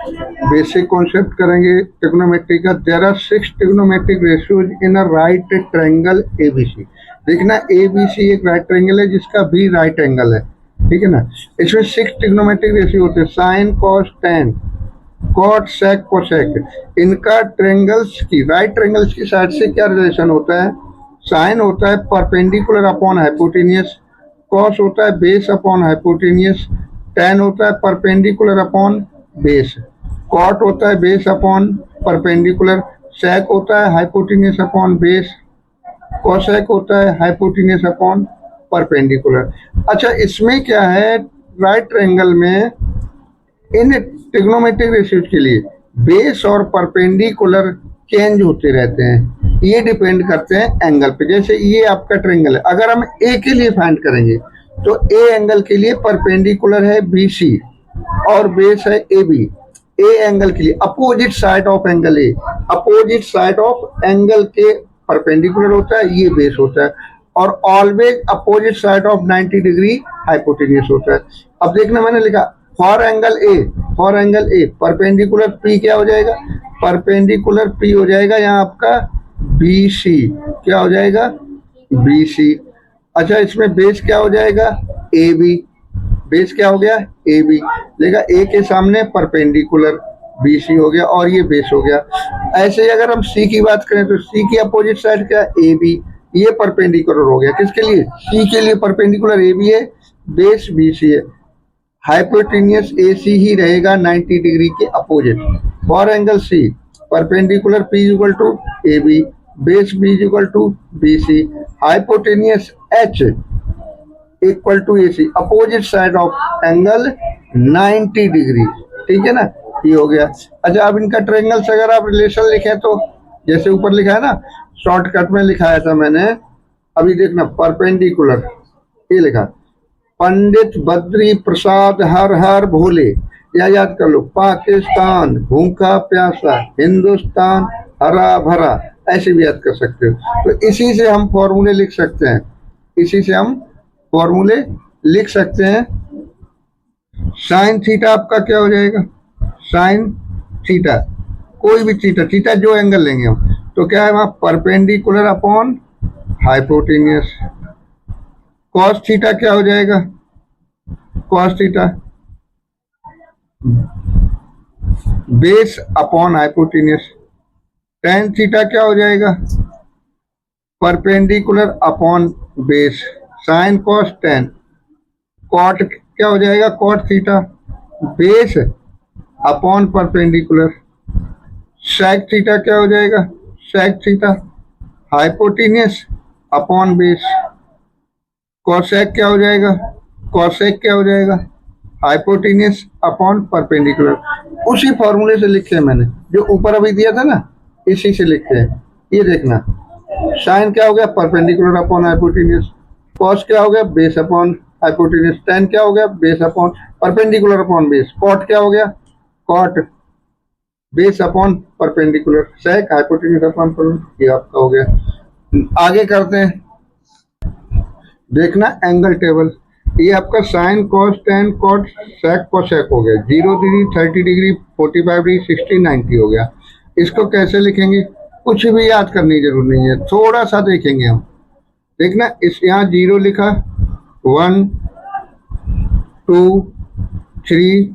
Basic concept करेंगे trigonometry का। There are 6 trigonometric ratios in a right triangle ABC. देखना ABC एक right triangle है जिसका भी राइट एंगल है, ठीक है ना। इसमें 6 ट्रिग्नोमेट्रिक रेशियो होते हैं, sine cos tan cot sec cosec. इनका ट्रायंगल्स की राइट ट्रायंगल्स की साइड से क्या रिलेशन होता है। साइन होता है परपेंडिकुलर अपॉन हाइपोटेनियस, कॉस होता है बेस अपॉन हाइपोटेनियस, टेन होता है परपेंडिकुलर अपॉन बेस, कॉट होता है बेस अपॉन परपेंडिकुलर, सेक होता है हाइपोटेनियस अपॉन बेस, कोसेक होता है हाइपोटेनियस अपॉन परपेंडिकुलर। अच्छा, इसमें क्या है, राइट ट्रायंगल में इन ट्रिग्नोमेट्रिक रेशियोज के लिए बेस और परपेंडिकुलर चेंज होते रहते हैं, ये डिपेंड करते हैं एंगल पे। जैसे ये आपका ट्रायंगल है, अगर हम ए के लिए फाइंड करेंगे तो ए एंगल के लिए परपेंडिकुलर है बीसी और बेस है ए बी। ए एंगल के लिए opposite side of angle A, opposite side of angle के परपेंडिकुलर होता है, ये बेस होता है, और always opposite side of 90 degree hypotenuse होता है। अब देखना मैंने लिखा for angle A, for angle A perpendicular P क्या हो जाएगा, परपेंडिकुलर पी हो जाएगा यहाँ आपका बी सी, क्या हो जाएगा बी सी। अच्छा, इसमें बेस क्या हो जाएगा ए बी, बेस क्या हो गया ए बी, लेगा ए के सामने परपेंडिकुलर बी सी हो गया और ये बेस हो गया। ऐसे ही अगर हम सी की बात करें तो सी की अपोजिट साइड क्या ए बी, ये परपेंडिकुलर हो गया किसके लिए, सी के लिए परपेंडिकुलर ए बी है, बेस बी सी है, हाइपोटेनियस ए सी ही रहेगा 90 डिग्री के opposite. For angle C perpendicular P equal to A B, base B equal to B C, hypotenuse H equal to A C, opposite side of angle 90 degree, ठीक है ना, ये हो गया। अच्छा, अब इनका ट्रायंगल से अगर आप रिलेशन लिखें तो जैसे ऊपर लिखा है ना, शॉर्टकट में लिखाया था मैंने, अभी देखना परपेंडिकुलर, ये लिखा पंडित बद्री प्रसाद हर हर भोले, या याद कर लो पाकिस्तान भूखा प्यासा, हिंदुस्तान हरा भरा, ऐसे भी याद कर सकते हो। तो इसी से हम फॉर्मूले लिख सकते हैं, इसी से हम फॉर्मूले लिख सकते हैं। साइन थीटा आपका क्या हो जाएगा, साइन थीटा, कोई भी थीटा, थीटा जो एंगल लेंगे हम, तो क्या है वहां perpendicular upon hypotenuse. Cos theta क्या हो जाएगा, cos theta base upon hypotenuse. Tan theta क्या हो जाएगा, perpendicular upon base, sine cos tan. Cot क्या हो जाएगा, cot theta base upon perpendicular. Sec theta क्या हो जाएगा, sec theta hypotenuse upon base. Cosec क्या हो जाएगा, कॉसेक क्या हो जाएगा, हाइपोटेनियस अपॉन परपेंडिकुलर। उसी फॉर्मूले से लिखे हैं मैंने, जो ऊपर अभी दिया था ना, इसी से लिखे हैं। ये देखना साइन क्या हो गया, परपेंडिकुलर अपॉन हाइपोटेनियस, कॉस क्या हो गया, बेस अपॉन हाइपोटेनियस, टेन क्या हो गया, base upon perpendicular upon base, cot क्या हो गया, cot base upon perpendicular, sec hypotenuse upon perpendicular, ये आपका हो गया। आगे करते हैं, देखना एंगल टेबल, ये आपका sine cos tan cot sec cosec हो गया, 0 डिग्री 30 डिग्री 45 डिग्री 60 90 हो गया। इसको कैसे लिखेंगे, कुछ भी याद करने की जरूरत नहीं है, थोड़ा सा देखेंगे हम। देखना इस यहाँ 0 लिखा, 1 2 3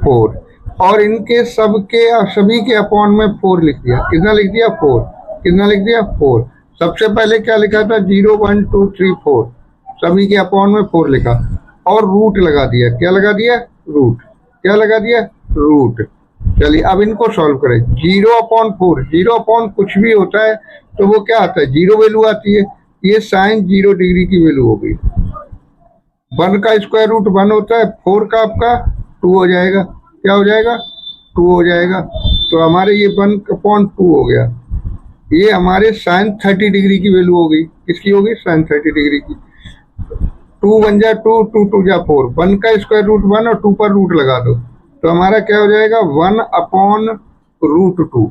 4, और इनके सबके सभी के अपॉन में 4 लिख दिया। कितना लिख दिया, 4। कितना लिख दिया, 4। सबसे पहले क्या लिखा था, 0 1 2 3 4, सभी के अपॉन में 4 लिखा, और रूट लगा दिया। क्या लगा दिया, रूट। क्या लगा दिया, रूट। चलिए अब इनको सॉल्व करें। 0 अपॉन 4, 0 अपॉन कुछ भी होता है तो वो क्या आता है, 0 वैल्यू आती है। ये साइन 0 डिग्री की वैल्यू हो गई। 1 का स्क्वायर रूट 1 होता है, 4 का आपका 2 हो जाएगा। क्या हो जाएगा, 2 हो जाएगा। तो हमारे ये 1 अपॉन 2 हो गया। ये हमारे साइन 30 डिग्री की वैल्यू हो गई। किसकी होगी, साइन 30 डिग्री की। 2 1 जा 2, 2 2 जा 4, 1 का स्क्वायर रूट 1 और 2 पर रूट लगा दो, तो हमारा क्या हो जाएगा, 1 अपॉन रूट 2,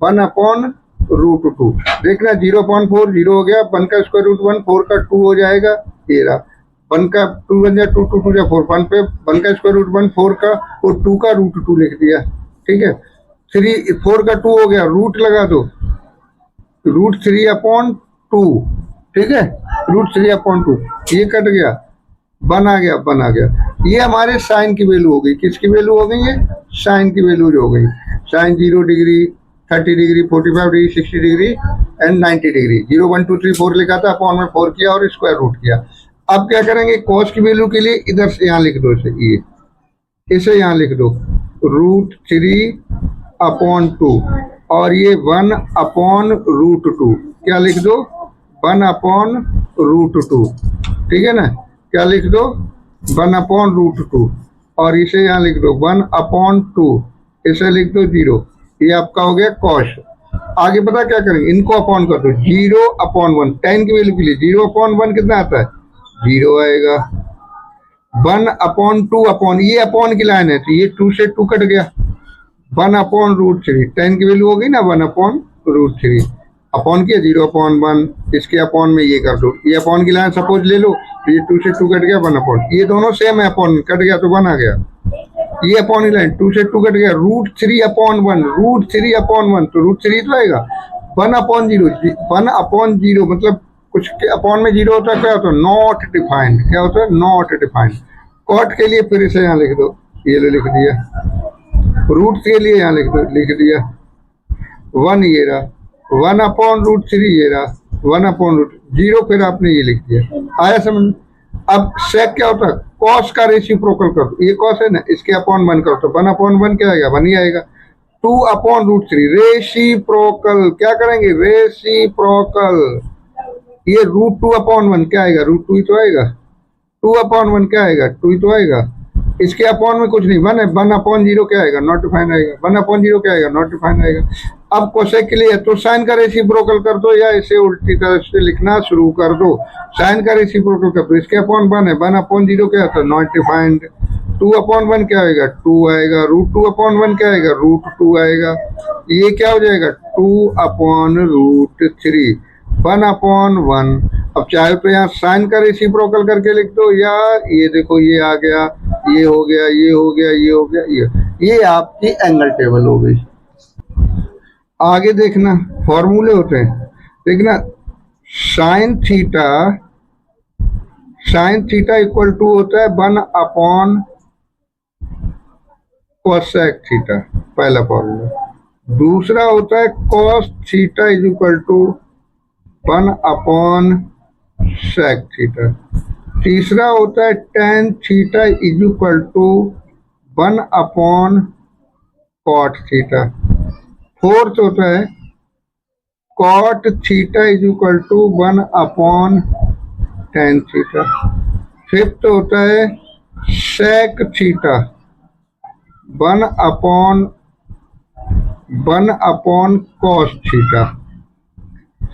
1 अपॉन रूट 2। देखना 0 अपॉन 4 0 हो गया, 1 का स्क्वायर रूट 1, 4 का 2 हो जाएगा, ये रहा। 1 का 2 1 जा 2, 2 2 जा 4, 1 पे 1 का स्क्वायर रूट 1 4 का, और 2 का रूट 2 लिख दिया। ठीक है। 4 का 2 हो गया, रूट लगा दो, √3/2, ठीक है, √3/2, ये कट गया, 1 आ गया, 1 आ गया। ये हमारे साइन की वैल्यू हो गई। किसकी वैल्यू हो गई? ये साइन की वैल्यू हो गई। Sine 0 degree, 30 degree, 45 degree, 60 degree and 90 degree. 0 1 2 3 4 लिखा था, अपॉन में 4 किया और स्क्वायर रूट किया। अब क्या करेंगे? कॉस की वैल्यू के लिए इधर से यहाँ लिख दो, इसे यहाँ लिख दो, √3/2, और ये 1/√2, क्या लिख दो? 1/√2, ठीक है ना? क्या लिख दो? 1/√2, और इसे यहाँ लिख दो 1/2, इसे लिख दो 0। ये आपका हो गया कॉस। आगे पता क्या करेंगे? इनको अपॉन कर दो, 0/1, tan की वैल्यू के लिए 0/1 कितना आता है? 0 आएगा। 1/2, अपॉन, ये अपॉन की लाइन है तो ये 2 से 2 कट गया, 1/√3, tan की वैल्यू हो गई ना 1/√3, अपॉन किया 0/1, इसके अपॉन में ये कर दो, ये अपॉन की लाइन सपोज ले लो, तो ये 2 से 2 कट गया, 1/, ये दोनों सेम है, अपॉन कट गया तो 1 आ गया। ये अपॉन की लाइन 2 से 2 कट गया, √3/1, √3/1, तो √3 तो आएगा। 1/0, 1/0 मतलब कुछ के अपॉन में 0 होता है, क्या होता है? Not defined. क्या होता है? Not defined. कॉट के लिए फिर इसे यहाँ लिख दो, ये लो लिख दिया। रूट के लिए यहाँ लिख दिया 1, ये रहा 1/√3, ये रहा 1/0, फिर आपने ये लिख दिया। आया समझ? अब सेक क्या होता है? कॉस का रेसिप्रोकल कर दो, ये कॉस है ना, इसके अपॉन 1 कर दो, 1/1 क्या आएगा? 1 ही आएगा। 2/√3 रेसिप्रोकल, क्या करेंगे? रेसिप्रोकल। ये √2/1 क्या आएगा? √2 ही तो आएगा। 2/1 क्या आएगा? 2 ही तो आएगा। इसके अपॉन में कुछ नहीं, 1 है, 1/0 क्या आएगा? नॉट डिफाइन आएगा। 1/0 क्या आएगा? नॉट डिफाइन आएगा। अब कोसेक के लिए तो साइन का रेसिप्रोकल कर दो, या इसे उल्टी तरह से लिखना शुरू कर दो। साइन का रेसिप्रोकल कर दो, इसके अपॉन 1 है, 1/0 क्या आता है? Not defined. 2/1 क्या आएगा? 2 आएगा। √2/1 क्या आएगा? √2 आएगा। ये क्या हो जाएगा? 2/√3, 1/1। अब चाहे तो यहाँ साइन का रेसिप्रोकल करके लिख दो, या ये देखो, ये आ गया, ये हो गया, ये हो गया, ये हो गया, ये आपकी एंगल टेबल हो गई। आगे देखना, फॉर्मूले होते हैं, देखना, साइन थीटा इक्वल टू होता है 1/कोसेक थीटा, पहला फॉर्मूला। दूसरा होता है cos theta is equal to one by sec theta. तीसरा होता है tan theta is equal to one by cot theta. Fourth होता है cot theta is equal to 1/tan theta. Fifth होता है सेक थीटा 1/कॉस थीटा।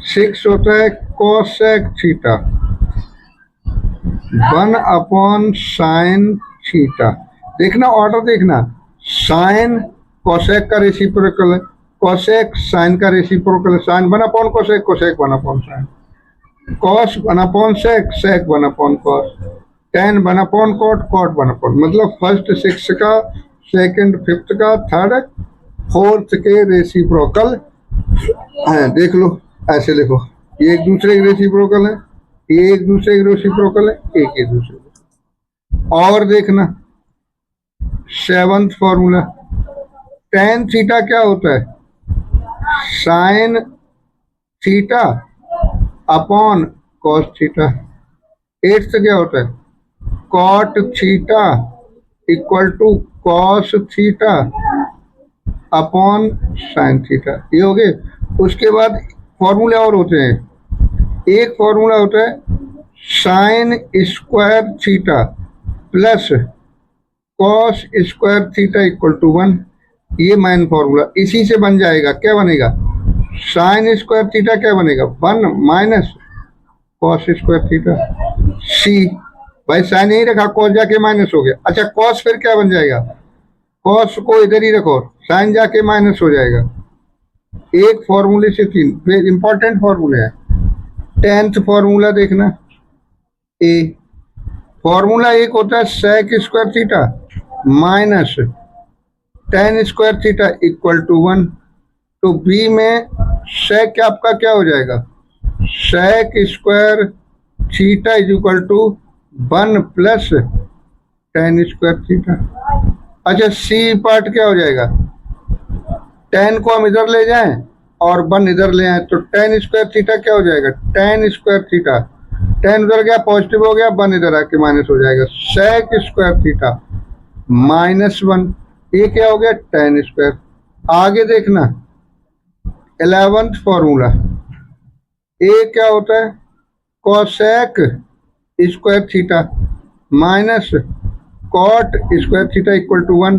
6 होता है कोसेक थीटा 1/साइन थीटा। देखना ऑर्डर, देखना, साइन कोसेक का रेसिप्रोकल है, कोसेक साइन का रेसिप्रोकल है, sine one by cosec, cosec one by sine, cos one by sec, sec one by cos, tan one by cot, cot 1/कॉट। मतलब फर्स्ट 6 का, सेकंड 5th का, थर्ड 4th के रेसिप्रोकल है। देख लो, ऐसे लिखो, ये एक दूसरे के रेसिप्रोकल है, ये एक दूसरे के रेसिप्रोकल है, एक दूसरे के। और देखना 7th फॉर्मूला, tan थीटा क्या होता है? Sine theta upon cos theta. 8th क्या होता है? Cot theta equal to cos theta upon sine theta. ये हो गए। उसके बाद फॉर्मूले और होते हैं। एक फॉर्मूला होता है sine square theta plus cos square theta equal to 1। ये मेन फॉर्मूला, इसी से बन जाएगा। क्या बनेगा? साइन स्क्वायर थीटा क्या बनेगा? 1 माइनस कॉस स्क्वायर थीटा। सी, भाई साइन यही रखा, कॉस जाके माइनस हो गया। अच्छा, कॉस फिर क्या बन जाएगा? कॉस को इधर ही रखो, साइन जाके माइनस हो जाएगा। एक फॉर्मूले से 3 इंपॉर्टेंट फॉर्मूले हैं। 10th फॉर्मूला देखना, ए फॉर्मूला एक होता है sec square theta minus tan square theta equal to 1। तो बी में sec आपका क्या हो जाएगा, sec square theta is equal to 1 plus tan square theta. अच्छा सी पार्ट क्या हो जाएगा, tan को हम इधर ले जाएं और 1 इधर ले आए तो tan स्क्वायर थीटा क्या हो जाएगा, tan स्क्वायर थीटा, tan उधर गया पॉजिटिव हो गया, 1 इधर आके माइनस हो जाएगा, sec स्क्वायर थीटा -1। ये क्या हो गया, tan स्क्वायर। आगे देखना 11th फॉर्मूला, ए क्या होता है, cosec square theta minus cot square theta equal to 1।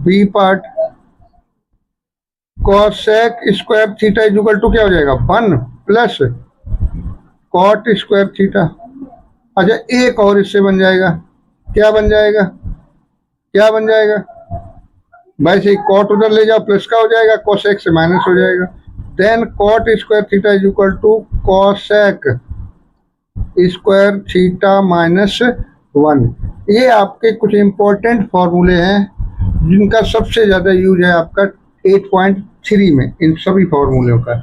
B part cosec square theta is equal to क्या हो जाएगा, 1 प्लस cot स्क्वायर थीटा। अच्छा एक और इससे बन जाएगा, क्या बन जाएगा, क्या बन जाएगा, वैसे ही cot उधर ले जाओ प्लस का हो जाएगा, cosec से माइनस हो जाएगा। Then cot square theta is equal to cosec square theta -1। ये आपके कुछ इंपॉर्टेंट फॉर्मूले हैं जिनका सबसे ज्यादा यूज है आपका 8.3 में, इन सभी फॉर्मूलों का।